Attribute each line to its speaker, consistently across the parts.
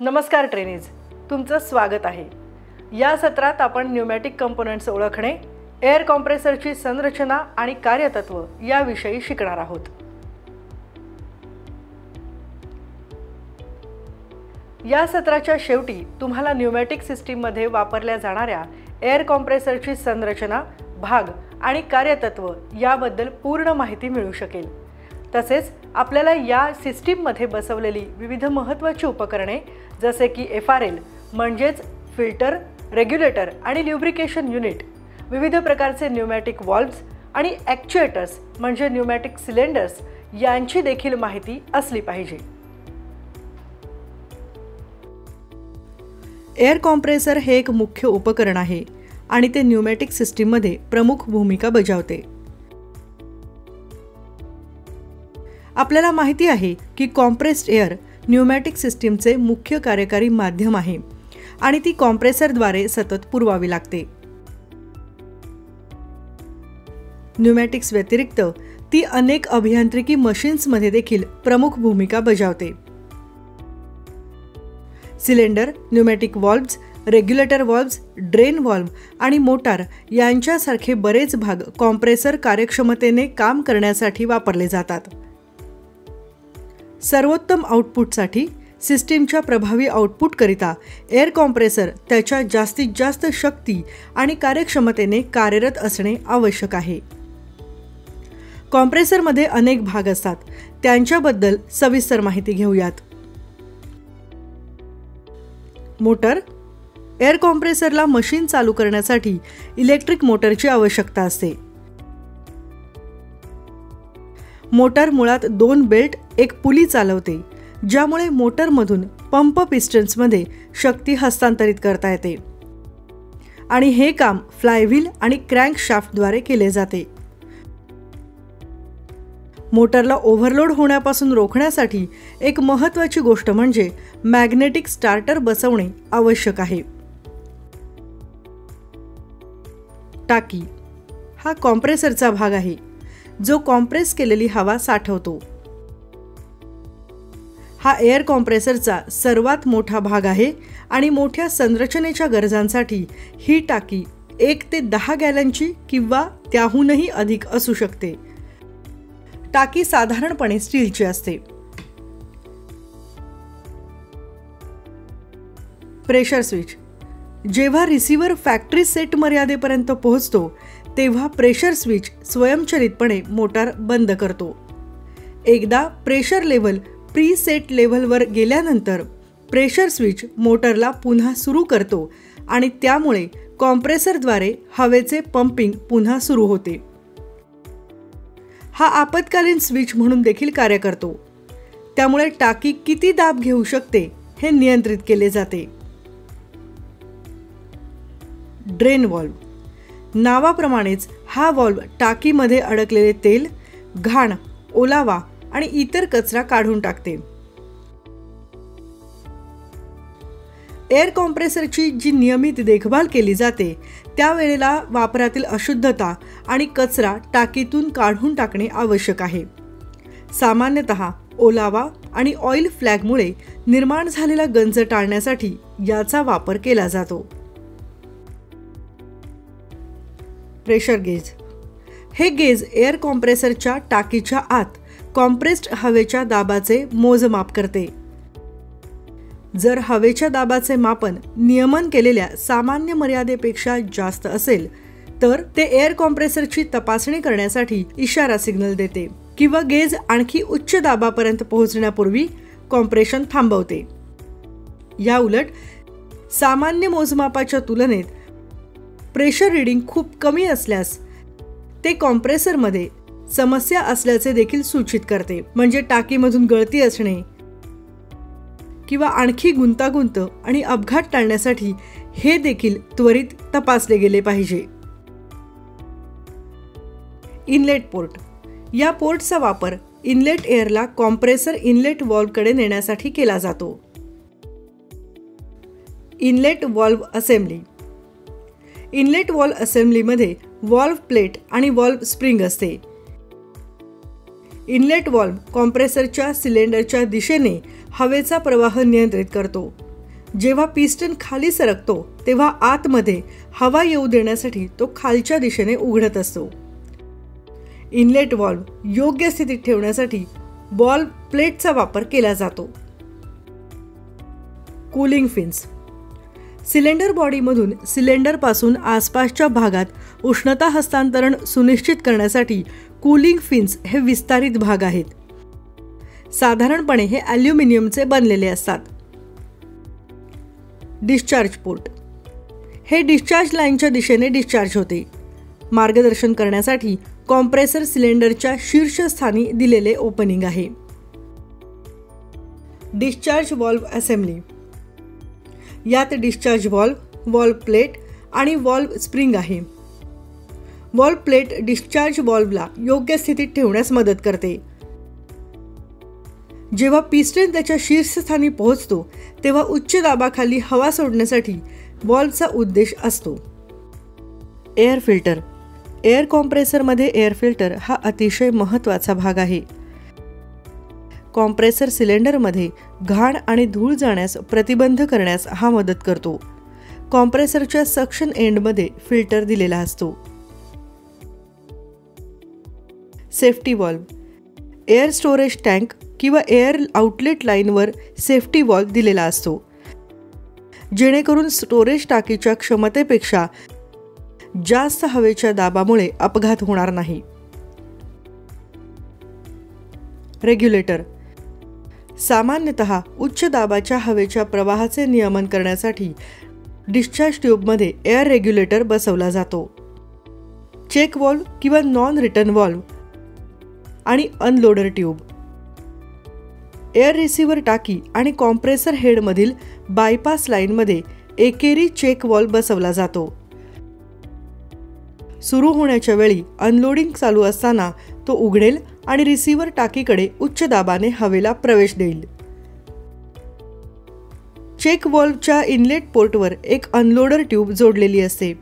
Speaker 1: नमस्कार ट्रेनीज, तुमचं स्वागत आहे। या सत्रात आपण न्यूमॅटिक कंपोनेंट्स ओळखणे, एअर कॉम्प्रेसरची संरचना आणि कार्यतत्व याविषयी शिकणार आहोत। या सत्राच्या शेवटी तुम्हाला न्यूमॅटिक सिस्टीममध्ये वापरल्या जाणाऱ्या एअर कॉम्प्रेसरची संरचना, भाग आणि कार्यतत्व याबद्दल पूर्ण माहिती मिळू शकेल। तसेच आपल्याला या सिस्टीममध्ये बसवलेली विविध महत्त्वाची उपकरणे जसे की FRL म्हणजेच फिल्टर, रेग्युलेटर आणि ल्युब्रिकेशन युनिट, विविध प्रकारचे न्यूमॅटिक व्हॉल्व्स आणि ॲक्च्युएटर्स म्हणजे न्यूमॅटिक सिलेंडर्स यांची देखील माहिती असली पाहिजे। एअर कॉम्प्रेसर हे एक मुख्य उपकरण आहे आणि ते न्यूमॅटिक सिस्टीममध्ये प्रमुख भूमिका बजावते। आपल्याला माहिती आहे की कॉम्प्रेस्ड एअर न्यूमॅटिक सिस्टीमचे मुख्य कार्यकारी माध्यम आहे आणि ती कॉम्प्रेसरद्वारे सतत पुरवावी लागते। न्यूमॅटिक्स व्यतिरिक्त ती अनेक अभियांत्रिकी मशीन्समध्ये देखील प्रमुख भूमिका बजावते। Cylinder, pneumatic valves, regulator valves, drain valve आणि मोटार यांच्यासारखे बरेच भाग कॉम्प्रेसर कार्यक्षमतेने काम करण्यासाठी वापरले जातात। सर्वोत्तम आउटपुटसाठी सिस्टीमच्या प्रभावी आउटपुटकरिता एअर कॉम्प्रेसर त्याच्या जास्तीत जास्त शक्ती आणि कार्यक्षमतेने कार्यरत असणे आवश्यक आहे। कॉम्प्रेसरमध्ये अनेक भाग असतात, त्यांच्याबद्दल सविस्तर माहिती घेऊयात। मोटर, एअर कॉम्प्रेसरला मशीन चालू करण्यासाठी इलेक्ट्रिक मोटरची आवश्यकता असते। मोटर मुळात दोन बेल्ट, एक पुली चालवते, ज्यामुळे मोटरमधून पंप पिस्टन्समध्ये शक्ती हस्तांतरित करता येते आणि हे काम फ्लायव्हील आणि क्रँकशाफ्टद्वारे केले जाते। मोटरला ओव्हरलोड होण्यापासून रोखण्यासाठी एक महत्त्वाची गोष्ट म्हणजे मॅग्नेटिक स्टार्टर बसवणे आवश्यक आहे। टाकी हा कॉम्प्रेसरचा भाग आहे जो कॉम्प्रेस केलेली हवा साठवतो। हा एअर कॉम्प्रेसरचा सर्वात मोठा भाग आहे आणि मोठ्या संरचनेच्या गरजांसाठी ही टाकी 1 ते 10 गॅलनची किंवा त्याहूनही अधिक असू शकते। टाकी साधारणपणे स्टीलची असते। प्रेशर स्विच, जेव्हा रिसीव्हर फॅक्टरी सेट मर्यादेपर्यंत पोहोचतो तेव्हा प्रेशर स्विच स्वयंचलितपणे मोटार बंद करतो। एकदा प्रेशर लेव्हल प्री सेट लेव्हलवर गेल्यानंतर प्रेशर स्विच मोटरला पुन्हा सुरू करतो आणि त्यामुळे कॉम्प्रेसरद्वारे हवेचे पंपिंग पुन्हा सुरू होते। हा आपत्कालीन स्विच म्हणून देखील कार्य करतो, त्यामुळे टाकी किती दाब घेऊ शकते हे नियंत्रित केले जाते। ड्रेन व्हॉल्व, नावाप्रमाणेच हा व्हॉल्व टाकीमध्ये अडकलेले तेल, घाण, ओलावा आणि इतर कचरा काढून टाकते। एअर कॉम्प्रेसरची जी नियमित देखभाल केली जाते त्यावेळेला वापरातील अशुद्धता आणि कचरा टाकीतून काढून टाकणे आवश्यक आहे। सामान्यतः ओलावा आणि ऑइल फ्लॅगमुळे निर्माण झालेला गंज टाळण्यासाठी याचा वापर केला जातो। प्रेशर गेज, हे गेज एअर कॉम्प्रेसरच्या टाकीच्या आत कॉम्प्रेस्ड हवेच्या दाबाचे मोजमाप करते। जर हवेच्या दाबाचे मापन नियमन केलेल्या सामान्य मर्यादेपेक्षा जास्त असेल तर ते एअर कॉम्प्रेसरची तपासणी करण्यासाठी इशारा सिग्नल देते किंवा गेज आणखी उच्च दाबापर्यंत पोहोचण्यापूर्वी कॉम्प्रेशन थांबवते। या उलट सामान्य मोजमापाच्या तुलनेत प्रेशर रीडिंग खूप कमी असल्यास ते कॉम्प्रेसरमध्ये समस्या असल्याचे देखील सूचित करते, म्हणजे टाकीमधून गळती असणे किंवा आणखी गुंतागुंत आणि अपघात टाळण्यासाठी हे देखील त्वरित तपासले गेले पाहिजे। इनलेट पोर्ट, या पोर्टचा वापर इनलेट एअरला कॉम्प्रेसर इनलेट व्हॉल्व्हकडे नेण्यासाठी केला जातो। Inlet valve assembly, inlet valve असेंब्लीमध्ये व्हॉल्व्ह प्लेट आणि व्हॉल्व्ह स्प्रिंग असते। इनलेट व्हॉल्व्ह कॉम्प्रेसरच्या सिलेंडरच्या दिशेने हवेचा प्रवाह नियंत्रित करतो। जेव्हा पिस्टन खाली सरकतो तेव्हा आतमध्ये हवा येऊ देण्यासाठी तो खालच्या दिशेने उघडत असतो. इनलेट व्हॉल्व्ह योग्य स्थितीत ठेवण्यासाठी व्हॉल्व्ह प्लेटचा वापर केला जातो. Cooling fins. सिलेंडर बॉडीमधून सिलेंडरपासून आसपासच्या भागात उष्णता हस्तांतरण सुनिश्चित करण्यासाठी कूलिंग फिन्स हे विस्तारित भाग आहेत. साधारणपणे हे ॲल्युमिनियमचे बनलेले असतात. Discharge port. हे डिस्चार्ज लाईनच्या दिशेने डिस्चार्ज होते. मार्गदर्शन करण्यासाठी कॉम्प्रेसर सिलेंडरच्या शीर्षस्थानी दिलेले ओपनिंग आहे. Discharge valve assembly. यात डिस्चार्ज व्हॉल्व्ह, व्हॉल्व्ह प्लेट आणि व्हॉल्व्ह स्प्रिंग आहे. व्हॉल्व्ह प्लेट डिस्चार्ज व्हॉल्व्हला योग्य स्थितीत ठेवण्यास मदत करते. जेव्हा पिस्टन त्याच्या शीर्षस्थानी पोहोचतो तेव्हा उच्च दाबाखाली हवा सोडण्यासाठी व्हॉल्व्हचा उद्देश असतो. Air filter. एअर कॉम्प्रेसरमध्ये एअर फिल्टर हा अतिशय महत्त्वाचा भाग आहे. कॉम्प्रेसर सिलेंडरमध्ये घाण आणि धूळ जाण्यास प्रतिबंध करण्यास हा मदत करतो. कॉम्प्रेसरच्या सक्शन एंडमध्ये फिल्टर दिलेला असतो. Safety valve. Air storage tank किंवा एअर आउटलेट लाईनवर सेफ्टी व्हॉल्व्ह दिलेला असतो, जेणेकरून स्टोरेज टाकीच्या क्षमतेपेक्षा जास्त हवेच्या दाबामुळे अपघात होणार नाही. रेग्युलेटर. सामान्यतः उच्च दाबाच्या हवेच्या प्रवाहाचे नियमन करण्यासाठी डिस्चार्ज ट्यूबमध्ये एअर रेग्युलेटर बसवला जातो. चेक व्हॉल्व्ह किंवा नॉन रिटर्न व्हॉल्व्ह आणि अनलोडर ट्यूब. एअर रिसिव्हर टाकी आणि कॉम्प्रेसर हेडमधील बायपास लाईनमध्ये एकेरी चेक व्हॉल्व्ह बसवला जातो. सुरू होण्याच्या वेळी अनलोडिंग चालू असताना तो उघडेल आणि रिसिव्हर टाकीकडे उच्च दाबाने हवेला प्रवेश देईल. चेक व्हॉल्व्हच्या इनलेट पोर्टवर एक अनलोडर ट्यूब जोडलेली असते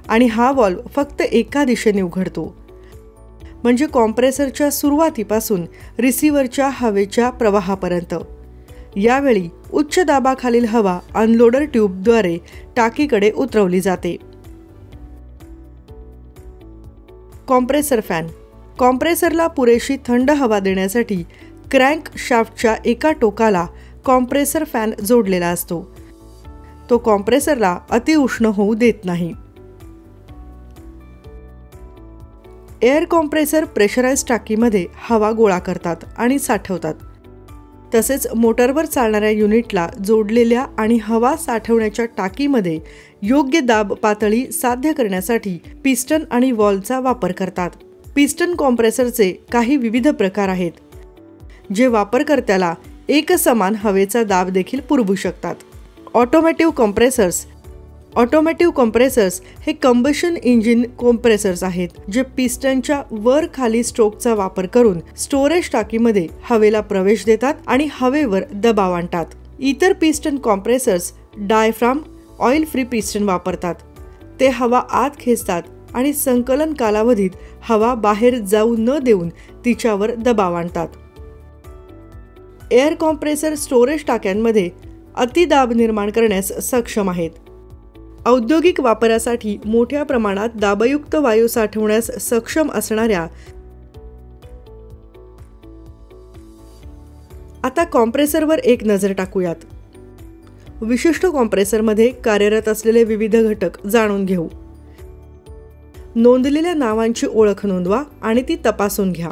Speaker 1: आणि हा व्हॉल्व्ह फक्त एका दिशेने उघडतो, म्हणजे कॉम्प्रेसरच्या सुरुवातीपासून रिसिव्हरच्या हवेच्या प्रवाहापर्यंत. यावेळी उच्च दाबाखालील हवा अनलोडर ट्यूबद्वारे टाकीकडे उतरवली जाते. Compressor fan. कॉम्प्रेसरला पुरेशी थंड हवा देण्यासाठी क्रँक शाफ्टच्या एका टोकाला कॉम्प्रेसर फॅन जोडलेला असतो. तो कॉम्प्रेसरला अतिउष्ण होऊ देत नाही. एअर कॉम्प्रेसर प्रेशराइज टाकीमध्ये हवा गोळा करतात आणि साठवतात. तसेच मोटरवर चालणाऱ्या युनिटला जोडलेल्या आणि हवा साठवण्याच्या टाकीमध्ये योग्य दाब पातळी साध्य करण्यासाठी पिस्टन आणि व्हॉल्व्हचा वापर करतात. पिस्टन कॉम्प्रेसरचे काही विविध प्रकार आहेत, जे वापरकर्त्याला एकसमान हवेचा दाब देखील पुरवू शकतात. ऑटोमॅटिव्ह कॉम्प्रेसर्स. ऑटोमॅटिव्ह कॉम्प्रेसर्स हे कंबशन इंजिन कॉम्प्रेसर्स आहेत, जे पिस्टनच्या वर खाली स्ट्रोकचा वापर करून स्टोरेज टाकीमध्ये हवेला प्रवेश देतात आणि हवेवर दबाव आणतात. इतर piston compressors diaphragm oil free piston वापरतात. ते हवा आत खेचतात आणि संकलन कालावधीत हवा बाहेर जाऊ न देऊन तिच्यावर दबाव आणतात. एअर कॉम्प्रेसर स्टोरेज टाक्यांमध्ये अतिदाब निर्माण करण्यास सक्षम आहेत. औद्योगिक वापरासाठी मोठ्या प्रमाणात दाबयुक्त वायू साठवण्यास सक्षम असणाऱ्या. आता कॉम्प्रेसरवर एक नजर टाकूयात. विशिष्ट कॉम्प्रेसरमध्ये कार्यरत असलेले विविध घटक जाणून घेऊ. नोंदलेल्या नावांची ओळख नोंदवा आणि ती तपासून घ्या.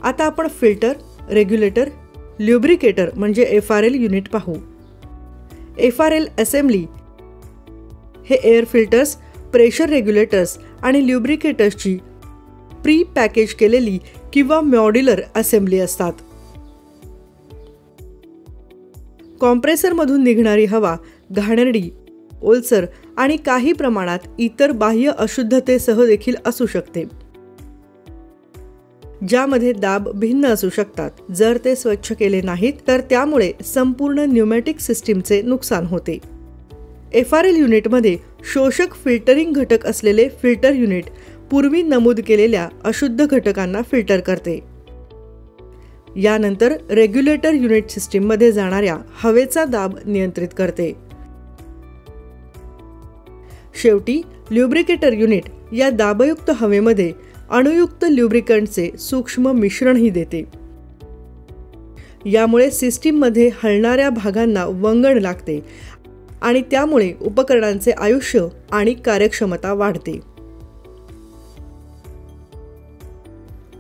Speaker 1: आता आपण फिल्टर, रेग्युलेटर, ल्युब्रिकेटर म्हणजे FRL युनिट पाहू. FRL असेंब्ली हे एअर फिल्टर्स, प्रेशर रेग्युलेटर्स आणि ल्युब्रिकेटर्सची प्री पॅकेज केलेली किंवा मॉड्युलर असेंब्ली असतात. कॉम्प्रेसरमधून निघणारी हवा घाणेरडी, ओलसर आणि काही प्रमाणात इतर बाह्य अशुद्धतेसह देखील असू शकते. ज्यामध्ये दाब भिन्न असू शकतात। जर ते स्वच्छ केले नाहीत तर त्यामुळे संपूर्ण न्यूमॅटिक सिस्टीमचे नुकसान होते। FRL युनिटमध्ये शोषक फिल्टरिंग घटक असलेले फिल्टर युनिट पूर्वी नमूद केलेल्या अशुद्ध घटकांना फिल्टर करते। यानंतर रेग्युलेटर युनिट सिस्टीममध्ये जाणाऱ्या हवेचा दाब नियंत्रित करते। शेवटी ल्युब्रिकेटर युनिट या दाबयुक्त हवेमध्ये अणुयुक्त ल्युब्रिकंटचे सूक्ष्म मिश्रणही देते। यामुळे सिस्टीममध्ये हलणाऱ्या भागांना वंगण लागते आणि त्यामुळे उपकरणांचे आयुष्य आणि कार्यक्षमता वाढते।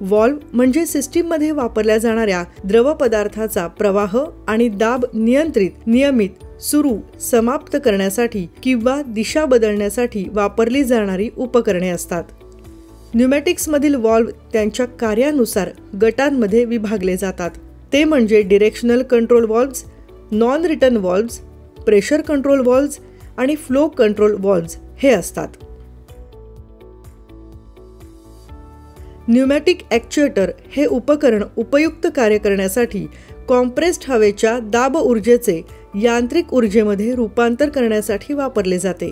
Speaker 1: व्हॉल्व्ह म्हणजे सिस्टीममध्ये वापरल्या जाणाऱ्या द्रव पदार्थाचा प्रवाह आणि दाब नियंत्रित, नियमित, सुरू, समाप्त करण्यासाठी किंवा दिशा बदलण्यासाठी वापरली जाणारी उपकरणे असतात। न्यूमॅटिक्समधील व्हॉल्व्ह त्यांच्या कार्यानुसार गटांमध्ये विभागले जातात। ते म्हणजे directional control valves, non return valves, pressure control valves आणि फ्लो कंट्रोल व्हॉल्व्ह्ज हे असतात। न्यूमॅटिक ॲक्च्युएटर हे उपकरण उपयुक्त कार्य करण्यासाठी कॉम्प्रेस्ड हवेच्या दाब ऊर्जेचे यांत्रिक ऊर्जेमध्ये रूपांतर करण्यासाठी वापरले जाते।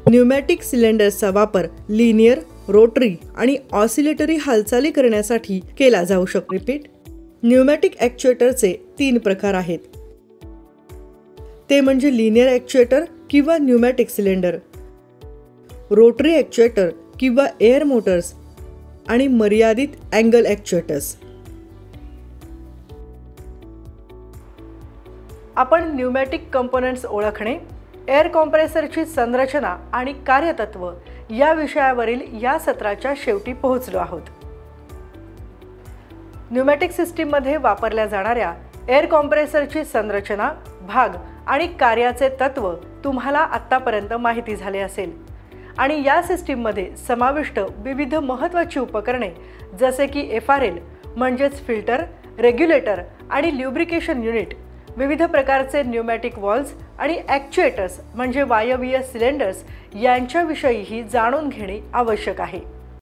Speaker 1: न्यूमॅटिक सिलेंडर्सचा वापर लिनियर, रोटरी आणि ऑसिलेटरी हालचाली करण्यासाठी केला जाऊ शकतो। न्यूमॅटिक ॲक्च्युएटरचे 3 प्रकार आहेत। ते म्हणजे लिनियर ॲक्च्युएटर किंवा न्यूमॅटिक सिलेंडर, रोटरी ॲक्च्युएटर किंवा एअर मोटर्स आणि मर्यादित अँगल ॲक्च्युएटर्स। आपण न्यूमॅटिक कंपोनेंट्स ओळखणे, एअर कॉम्प्रेसरची संरचना आणि कार्यतत्व या विषयावरील या सत्राच्या शेवटी पोहोचलो आहोत। न्यूमॅटिक सिस्टीममध्ये वापरल्या जाणाऱ्या एअर कॉम्प्रेसरची संरचना, भाग आणि कार्याचे तत्व तुम्हाला आत्तापर्यंत माहिती झाले असेल आणि या सिस्टीममध्ये समाविष्ट विविध महत्त्वाची उपकरणे जसे की FRL म्हणजेच फिल्टर, रेग्युलेटर आणि ल्युब्रिकेशन युनिट, विविध प्रकारचे न्यूमॅटिक व्हॉल्व्ह्ज आणि ॲक्च्युएटर्स म्हणजे वायवीय सिलेंडर्स यांच्याविषयीही जाणून घेणे आवश्यक आहे।